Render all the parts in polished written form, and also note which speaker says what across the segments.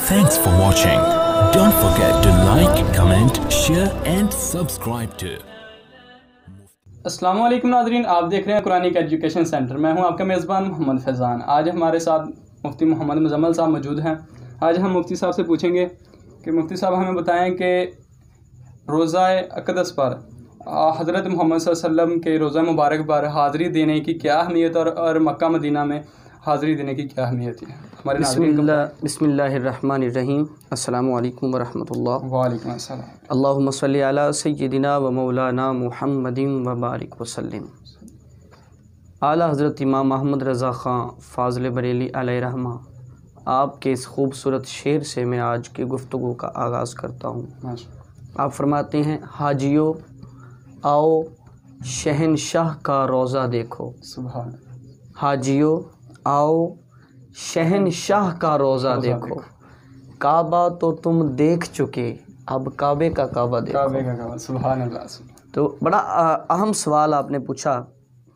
Speaker 1: Thanks for watching. Don't forget to like, comment, share and subscribe to.
Speaker 2: السلام علیکم ناظرین، آپ دیکھ رہے ہیں قرآنک ایجوکیشن سینٹر۔ میں ہوں آپ کا میزبان محمد فیضان۔ آج ہمارے ساتھ مفتی محمد مزمل صاحب موجود ہیں۔ آج ہم مفتی صاحب سے پوچھیں گے کہ مفتی صاحب ہمیں بتائیں کہ روزہ اقدس پر حضرت محمد صلی اللہ علیہ وسلم کے روزہ مبارک پر حاضری دینے کی کیا اہمیت اور مکہ مدینہ میں حاضری دینے کی کیا اہمیت ہے؟ ہمارے
Speaker 3: بسم اللہ الرحمن الرحیم۔ السلام علیکم ورحمۃ اللہ۔
Speaker 2: وعلیکم السلام۔
Speaker 3: اللہم صلی علی سیدنا و مولانا محمد و بارک وسلم۔ اعلیٰ حضرت امام محمد رضا خان فاضل بریلی علیہ رحمہ، آپ کے اس خوبصورت شعر سے میں آج کی گفتگو کا آغاز کرتا ہوں۔ آپ فرماتے ہیں، حاجیو آؤ شہنشاہ کا روزہ دیکھو۔
Speaker 2: سبحان۔
Speaker 3: حاجیو آؤ شہنشاہ کا روزہ دیکھو، کعبہ تو تم دیکھ چکے، اب کعبے کا کعبہ دیکھو۔
Speaker 2: کعبے کا کعبہ، سبحان اللہ۔
Speaker 3: تو بڑا اہم سوال آپ نے پوچھا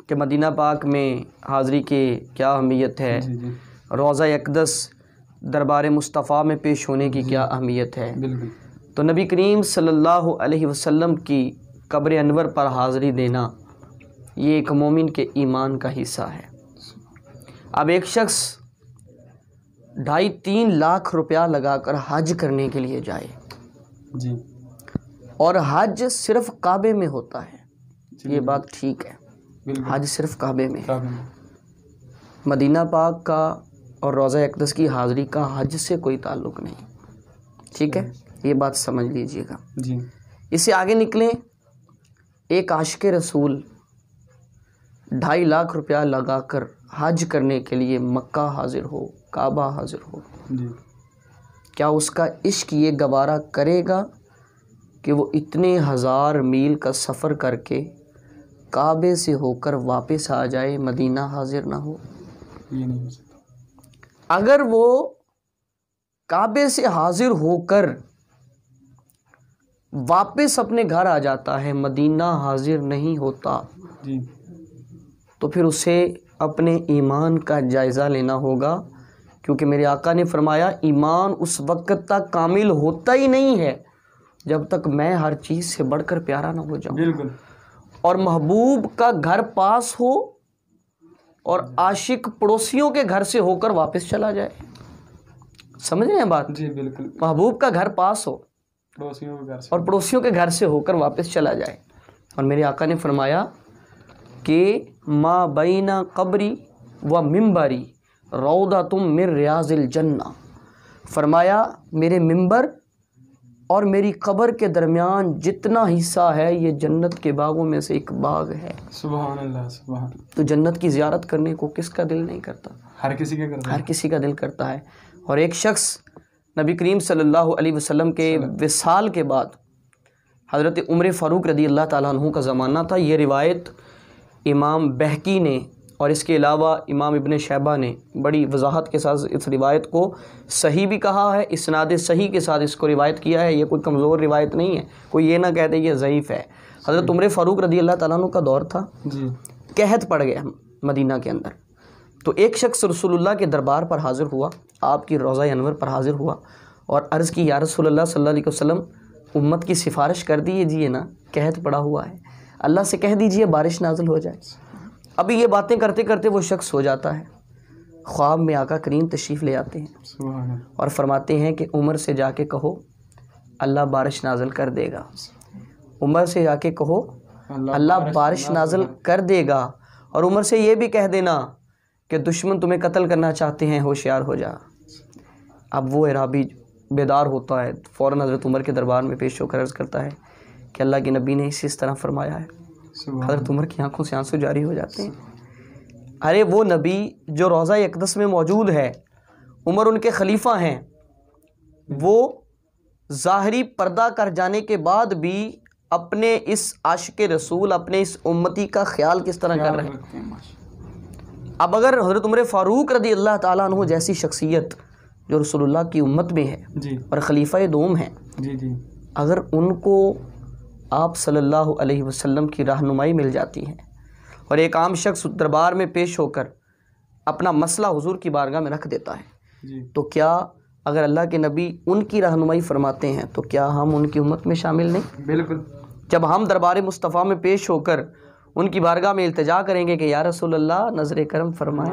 Speaker 3: کہ مدینہ پاک میں حاضری کی کیا اہمیت ہے، روزہ اقدس دربار مصطفیٰ میں پیش ہونے کی کیا اہمیت ہے۔
Speaker 2: بالکل۔ تو
Speaker 3: نبی کریم صلی اللہ علیہ وسلم کی قبر انور پر حاضری دینا یہ ایک مومن کے ایمان کا حصہ ہے۔ اب ایک شخص 2.5-3 لاکھ روپیہ لگا کر حج کرنے کے لیے جائے
Speaker 2: جی،
Speaker 3: اور حج صرف کعبے میں ہوتا ہے، یہ بات ٹھیک ہے، حج صرف کعبے میں ہے۔ مدینہ پاک کا اور روزہ اقدس کی حاضری کا حج سے کوئی تعلق نہیں، ٹھیک ہے، یہ بات سمجھ لیجئے گا۔
Speaker 2: جی،
Speaker 3: اس سے آگے نکلیں، ایک عاشق رسول 2.5 لاکھ روپیہ لگا کر حج کرنے کے لیے مکہ حاضر ہو، کعبہ حاضر ہو، کیا اس کا عشق یہ گوارا کرے گا کہ وہ اتنے 1000 میل کا سفر کر کے کعبے سے ہو کر واپس آ جائے، مدینہ حاضر نہ ہو؟
Speaker 2: یہ نہیں ہو سکتا۔
Speaker 3: اگر وہ کعبے سے حاضر ہو کر واپس اپنے گھر آ جاتا ہے، مدینہ حاضر نہیں ہوتا، تو پھر اسے اپنے ایمان کا جائزہ لینا ہوگا، کیونکہ میرے آقا نے فرمایا ایمان اس وقت تک کامل ہوتا ہی نہیں ہے جب تک میں ہر چیز سے بڑھ کر پیارا نہ ہو جاؤں۔
Speaker 2: بالکل۔
Speaker 3: اور محبوب کا گھر پاس ہو اور عاشق پڑوسیوں کے گھر سے ہو کر واپس چلا جائے، سمجھ رہے ہیں بات؟
Speaker 2: جی بالکل۔
Speaker 3: محبوب کا گھر پاس ہو
Speaker 2: پڑوسیوں کے گھر سے،
Speaker 3: اور پڑوسیوں کے گھر سے ہو کر واپس چلا جائے۔ اور میرے آقا نے فرمایا کہ ما بین قبری و منبری روضۃ من ریاض الجنہ، فرمایا میرے منبر اور میری قبر کے درمیان جتنا حصہ ہے یہ جنت کے باغوں میں سے ایک باغ ہے۔
Speaker 2: سبحان اللہ، سبحان۔
Speaker 3: تو جنت کی زیارت کرنے کو کس کا دل نہیں کرتا؟
Speaker 2: ہر کسی کا کرتا ہے،
Speaker 3: ہر کسی کا دل کرتا ہے۔ اور ایک شخص نبی کریم صلی اللہ علیہ وسلم کے وصال کے بعد حضرت عمر فاروق رضی اللہ تعالیٰ عنہ کا زمانہ تھا، یہ روایت امام بہقی نے اور اس کے علاوہ امام ابن شیبہ نے بڑی وضاحت کے ساتھ اس روایت کو صحیح بھی کہا ہے، اسناد صحیح کے ساتھ اس کو روایت کیا ہے، یہ کوئی کمزور روایت نہیں ہے، کوئی یہ نہ کہتے یہ ضعیف ہے۔ حضرت عمر فاروق رضی اللہ تعالیٰ عنہ کا دور تھا، قحط پڑ گیا مدینہ کے اندر، تو ایک شخص رسول اللہ کے دربار پر حاضر ہوا، آپ کی روضہ انور پر حاضر ہوا اور عرض کی، یا رسول اللہ صلی اللہ علیہ وسلم امت کی سفارش کر دیجئے نا، قحط پڑا ہوا ہے، اللہ سے کہہ دیجئے بارش نازل ہو جائے۔ ابھی یہ باتیں کرتے کرتے وہ شخص ہو جاتا ہے، خواب میں آقا کریم تشریف لے آتے ہیں اور فرماتے ہیں کہ عمر سے جا کے کہو اللہ بارش نازل کر دے گا، عمر سے جا کے کہو اللہ بارش نازل کر دے گا، اور عمر سے یہ بھی کہہ دینا کہ دشمن تمہیں قتل کرنا چاہتے ہیں، ہوشیار ہو جا۔ اب وہ عرابی بیدار ہوتا ہے، فوراً حضرت عمر کے دربار میں پیش ہو کر عرض کرتا ہے کہ اللہ کے نبی نے اس طرح فرمایا ہے۔ حضرت عمر کی آنکھوں سے آنسو جاری ہو جاتے ہیں۔ ارے وہ نبی جو روضہ اقدس میں موجود ہے، عمر ان کے خلیفہ ہیں، وہ ظاہری پردہ کر جانے کے بعد بھی اپنے اس عاشق رسول، اپنے اس امتی کا خیال کس طرح کر رہے ہیں۔ اب اگر حضرت عمر فاروق رضی اللہ تعالیٰ عنہ جیسی شخصیت جو رسول اللہ کی امت میں ہے اور خلیفہ دوم ہیں، اگر ان کو آپ صلی اللہ علیہ وسلم کی رہنمائی مل جاتی ہے اور ایک عام شخص دربار میں پیش ہو کر اپنا مسئلہ حضور کی بارگاہ میں رکھ دیتا ہے، تو کیا اگر اللہ کے نبی ان کی رہنمائی فرماتے ہیں تو کیا ہم ان کی امت میں شامل نہیں؟
Speaker 2: بالکل.
Speaker 3: جب ہم دربار مصطفیٰ میں پیش ہو کر ان کی بارگاہ میں التجا کریں گے کہ یا رسول اللہ نظر کرم فرمائیں،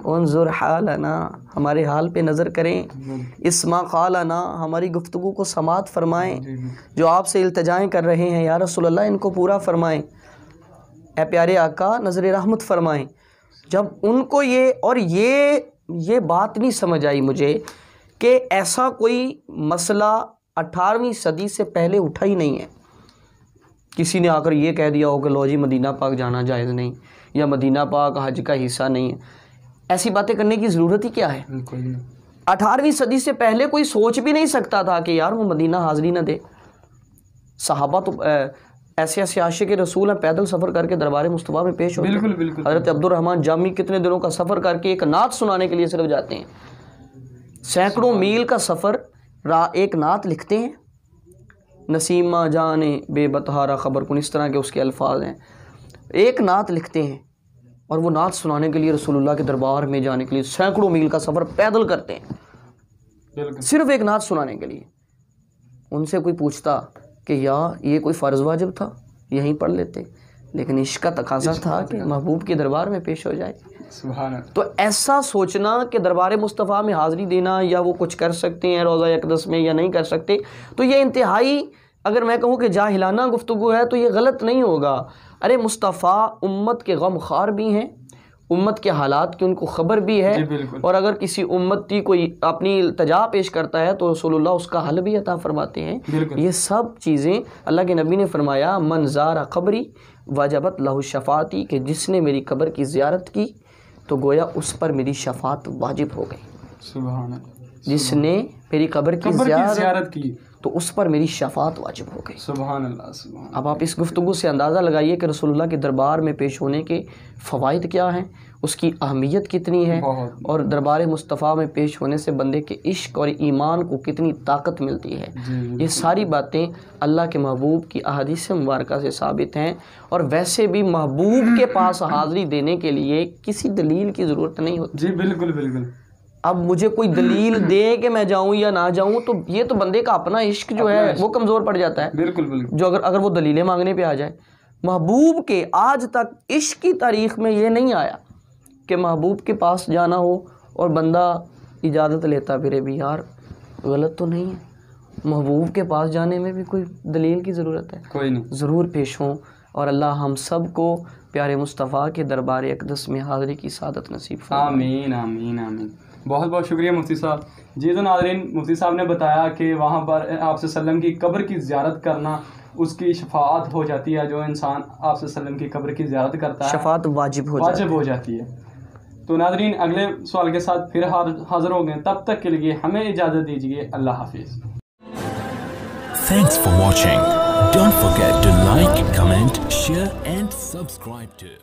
Speaker 3: انظر حالنا، ہمارے حال پہ نظر کریں، اسمع قالنا، ہماری گفتگو کو سماعت فرمائیں، جو آپ سے التجائیں کر رہے ہیں یا رسول اللہ ان کو پورا فرمائیں، اے پیارے آقا نظر رحمت فرمائیں. جب ان کو یہ بات نہیں سمجھ آئی مجھے کہ ایسا کوئی مسئلہ 18ویں صدی سے پہلے اٹھا ہی نہیں ہے. کسی نے آ کر یہ کہہ دیا ہو کہ لو جی مدینہ پاک جانا جائز نہیں، یا مدینہ پاک حج کا حصہ نہیں ہے. ایسی باتیں کرنے کی ضرورت ہی کیا ہے؟ 18ویں صدی سے پہلے کوئی سوچ بھی نہیں سکتا تھا کہ یار وہ مدینہ حاضری نہ دے. صحابہ تو ایسے عاشق رسول ہیں، پیدل سفر کر کے دربار مصطفیٰ میں پیش ہوتے ہیں.
Speaker 2: بالکل.
Speaker 3: حضرت عبد الرحمن جامی کتنے دنوں کا سفر کر کے ایک نعت سنانے کے لیے صرف جاتے ہیں. سینکڑوں میل کا سفر ایک نعت لکھتے ہیں، نسیمہ جانے بے بتہارا خبر کن، اس طرح کے اس کے الفاظ ہیں. ایک نعت لکھتے ہیں اور وہ نعت سنانے کے لیے رسول اللہ کے دربار میں جانے کے لیے سینکڑوں میل کا سفر پیدل کرتے ہیں، صرف ایک نعت سنانے کے لیے. ان سے کوئی پوچھتا کہ یا یہ کوئی فرض واجب تھا، یہیں پڑھ لیتے، لیکن عشق کا تقاضا تھا کہ محبوب کے دربار میں پیش ہو جائے.
Speaker 2: سبحان اللہ.
Speaker 3: تو ایسا سوچنا کہ دربار مصطفیٰ میں حاضری دینا یا وہ کچھ کر سکتے ہیں روضہ اقدس میں یا نہیں کر سکتے، تو یہ انتہائی، اگر میں کہوں کہ جاہلانہ گفتگو ہے تو یہ غلط نہیں ہوگا. ارے مصطفیٰ امت کے غم خوار بھی ہیں، امت کے حالات کی ان کو خبر بھی ہے، اور اگر کسی امتی کوئی اپنی التجا پیش کرتا ہے تو رسول اللہ اس کا حل بھی عطا فرماتے ہیں. یہ سب چیزیں اللہ کے نبی نے فرمایا من زار قبری وجبت لہ شفاعتی، کہ جس نے میری قبر کی زیارت کی تو گویا اس پر میری شفاعت واجب ہو گئی.
Speaker 2: سبحان اللہ.
Speaker 3: جس نے میری قبر کی زیارت
Speaker 2: کی
Speaker 3: تو اس پر میری شفاعت واجب ہو گئی.
Speaker 2: سبحان اللہ. سبحان اللہ.
Speaker 3: اب آپ اس گفتگو سے اندازہ لگائیے کہ رسول اللہ کے دربار میں پیش ہونے کے فوائد کیا ہیں، اس کی اہمیت کتنی ہے، اور دربار مصطفیٰ میں پیش ہونے سے بندے کے عشق اور ایمان کو کتنی طاقت ملتی ہے. یہ ساری باتیں اللہ کے محبوب کی احادیث مبارکہ سے ثابت ہیں، اور ویسے بھی محبوب کے پاس حاضری دینے کے لیے کسی دلیل کی ضرورت نہیں ہوتی.
Speaker 2: جی بالکل بالکل.
Speaker 3: اب مجھے کوئی دلیل دے کہ میں جاؤں یا نہ جاؤں تو یہ تو بندے کا اپنا عشق جو ہے وہ کمزور پڑ جاتا ہے.
Speaker 2: بالکل بالکل.
Speaker 3: جو اگر وہ دلیلیں مانگنے پہ آ جائے. محبوب کے آج تک عشق کی تاریخ میں یہ نہیں آیا کہ محبوب کے پاس جانا ہو اور بندہ اجازت لیتا پھرے بھی. یار غلط تو نہیں ہے، محبوب کے پاس جانے میں بھی کوئی دلیل کی ضرورت ہے؟
Speaker 2: کوئی نہیں.
Speaker 3: ضرور پیش ہوں، اور اللہ ہم سب کو پیارے مصطفیٰ کے دربار اقدس میں حاضری کی سعادت نصیب فرمائے.
Speaker 2: آمین آمین آمین. بہت بہت شکریہ مفتی صاحب. جی تو ناظرین، مفتی صاحب نے بتایا کہ وہاں پر آپ صلی اللہ علیہ وسلم کی قبر کی زیارت کرنا، اس کی شفاعت ہو جاتی ہے. جو انسان آپ صلی اللہ علیہ وسلم کی قبر کی زیارت کرتا ہے
Speaker 3: شفاعت واجب ہو جاتی
Speaker 2: ہے. تو ناظرین اگلے سوال کے ساتھ پھر حاضر ہو گئے. تب تک کے لیے ہمیں اجازت دیجیے. اللہ حافظ.
Speaker 1: Thanks for watching. Don't forget to like, comment, share and subscribe to